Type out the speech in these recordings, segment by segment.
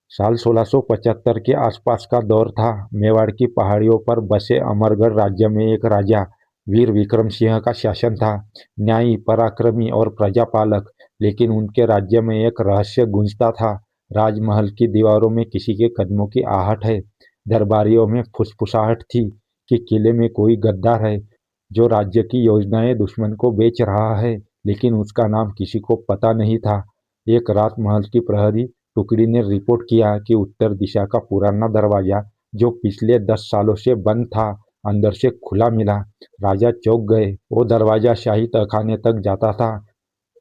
साल 1675 के आसपास का दौर था। मेवाड़ की पहाड़ियों पर बसे अमरगढ़ राज्य में एक राजा वीर विक्रम सिंह का शासन था। न्यायी, पराक्रमी और प्रजापालक। लेकिन उनके राज्य में एक रहस्य गूंजता था। राजमहल की दीवारों में किसी के कदमों की आहट है। दरबारियों में फुसफुसाहट थी कि किले में कोई गद्दार है जो राज्य की योजनाएं दुश्मन को बेच रहा है। लेकिन उसका नाम किसी को पता नहीं था। एक रात महल की प्रहरी टुकड़ी ने रिपोर्ट किया कि उत्तर दिशा का पुराना दरवाजा, जो पिछले 10 सालों से बंद था, अंदर से खुला मिला। राजा चौंक गए। वो दरवाजा शाही तहखाने तक जाता था,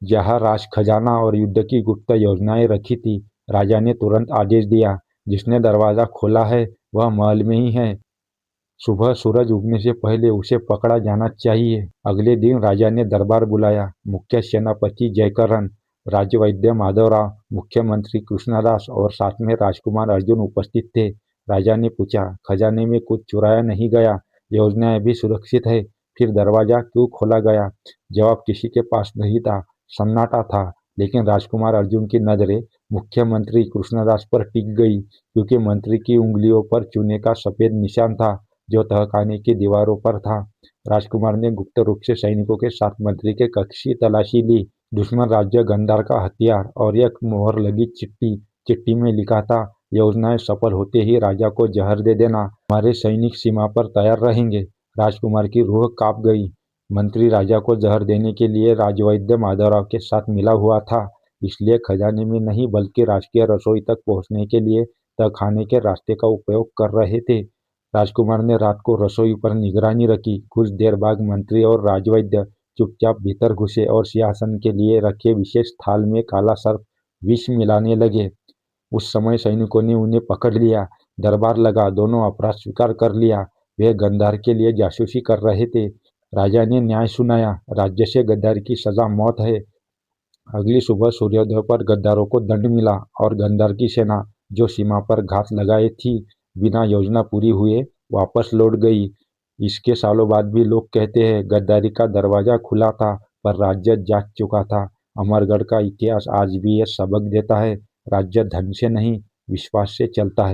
जहाँ राज खजाना और युद्ध की गुप्त योजनाएं रखी थी। राजा ने तुरंत आदेश दिया, जिसने दरवाजा खोला है वह महल में ही है। सुबह सूरज उगने से पहले उसे पकड़ा जाना चाहिए। अगले दिन राजा ने दरबार बुलाया। मुख्य सेनापति जयकरण, राजवैद्य माधवराव, मुख्यमंत्री कृष्णदास और साथ में राजकुमार अर्जुन उपस्थित थे। राजा ने पूछा, खजाने में कुछ चुराया नहीं गया? योजनाएं भी सुरक्षित है, फिर दरवाजा क्यों खोला गया? जवाब किसी के पास नहीं था। सन्नाटा था। लेकिन राजकुमार अर्जुन की नजरें मुख्यमंत्री कृष्णदास पर टिक गई, क्योंकि मंत्री की उंगलियों पर चूने का सफेद निशान था, जो तहखाने की दीवारों पर था। राजकुमार ने गुप्त रूप से सैनिकों के साथ मंत्री के कक्ष की तलाशी ली। दुश्मन राज्य गंधार का हथियार और एक मोहर लगी चिट्ठी। चिट्ठी में लिखा था, योजनाएं सफल होते ही राजा को जहर दे देना। हमारे सैनिक सीमा पर तैयार रहेंगे। राजकुमार की रूह कांप गई। मंत्री राजा को जहर देने के लिए राजवैद्य माधवराव के साथ मिला हुआ था, इसलिए खजाने में नहीं बल्कि राजकीय रसोई तक पहुंचने के लिए तहखाने के रास्ते का उपयोग कर रहे थे। राजकुमार ने रात को रसोई पर निगरानी रखी। कुछ देर बाद मंत्री और राजवैद्य चुपचाप भीतर घुसे और सिंहासन के लिए रखे विशेष थाल में काला सर्प विष मिलाने लगे। उस समय सैनिकों ने उन्हें पकड़ लिया। दरबार लगा। दोनों अपराध स्वीकार कर लिया। वे गद्दार के लिए जासूसी कर रहे थे। राजा ने न्याय सुनाया। राज्य से गद्दारी की सजा मौत है। अगली सुबह सूर्योदय पर गद्दारों को दंड मिला और गद्दार की सेना, जो सीमा पर घात लगाए थी, बिना योजना पूरी हुए वापस लौट गई। इसके सालों बाद भी लोग कहते हैं, गद्दारी का दरवाजा खुला था पर राज्य जाग चुका था। अमरगढ़ का इतिहास आज भी ये सबक देता है, राज्य धन से नहीं, विश्वास से चलता है।